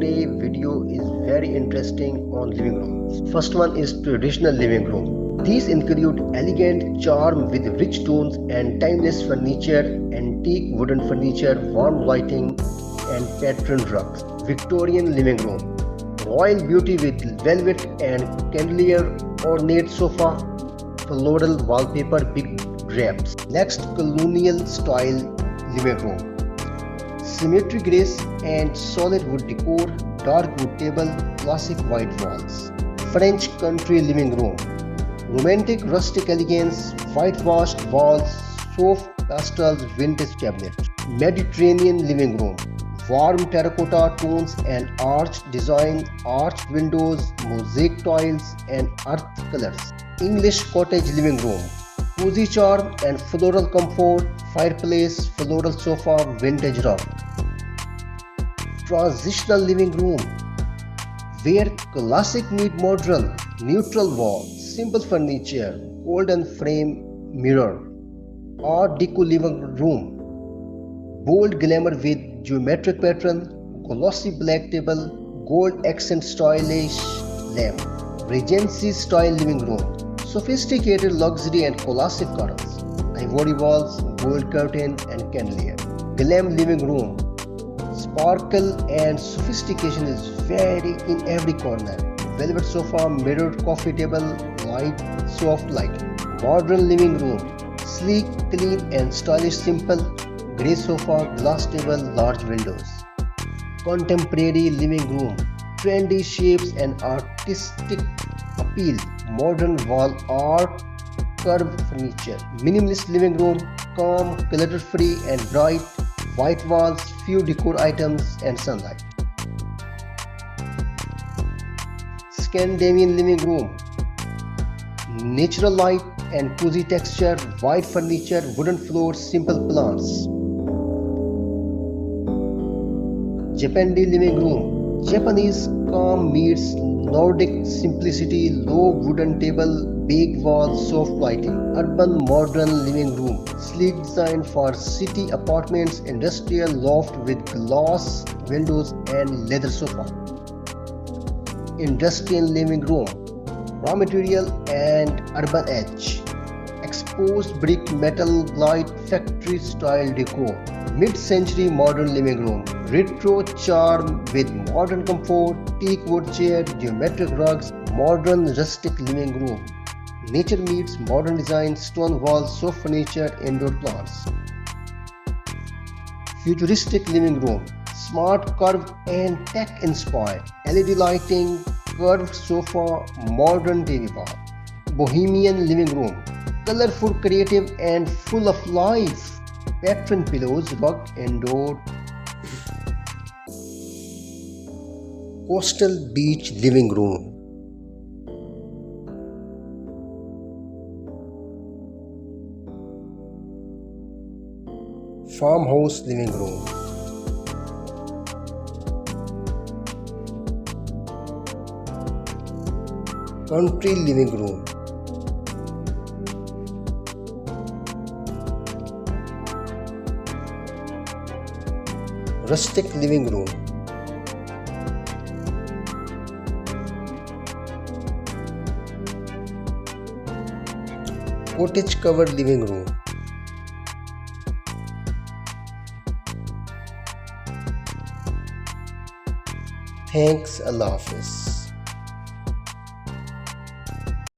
today video is very interesting on living rooms. First one is traditional living room. These include elegant charm with rich tones and timeless furniture, antique wooden furniture, warm lighting and pattern rugs. Victorian living room. Royal beauty with velvet and chandelier, ornate sofa, floral wallpaper, big drapes. Next, colonial style living room. Symmetry, grace and solid wood decor, dark wood table, classic white walls. French country living room. Romantic rustic elegance, whitewashed walls, soft pastels, vintage cabinet. Mediterranean living room. Warm terracotta tones and arched design, arched windows, mosaic tiles and earth colors. English cottage living room. Cozy charm and floral comfort, fireplace, floral sofa, vintage rug. Transitional living room, where classic meet modern, neutral wall, simple furniture, golden frame mirror. Art Deco living room, bold glamour with geometric pattern, glossy black table, gold accent stylish lamp. Regency style living room, sophisticated luxury and classic colors, ivory walls, gold curtains and chandelier. Glam living room, sparkle and sophistication is very in every corner. Velvet sofa, mirrored coffee table, light, soft lighting. Modern living room, sleek, clean and stylish, simple. Grey sofa, glass table, large windows. Contemporary living room, trendy shapes and artistic appeal. Modern wall art, curved furniture. Minimalist living room, calm, clutter-free and bright. White walls, few decor items and sunlight. Scandinavian living room, natural light and cozy texture, white furniture, wooden floors, simple plants. Japanese living room, Japanese calm meets Nordic simplicity, low wooden table, big walls, soft lighting. Urban modern living room, sleek design for city apartments, industrial loft with glass windows and leather sofa. Industrial living room, raw material and urban edge. Exposed brick, metal, light, factory style decor. Mid-century modern living room, retro charm with modern comfort, teak wood chair, geometric rugs. Modern rustic living room, nature meets modern design, stone walls, soft furniture, indoor plants. Futuristic living room, smart, curved and tech inspired, LED lighting, curved sofa, modern TV bar. Bohemian living room, colorful, creative and full of life. Pattern pillows, rug, indoor. Coastal beach living room, farmhouse living room. Country living room. Rustic living room. Cottage covered living room. Thanks, Allah Hafiz.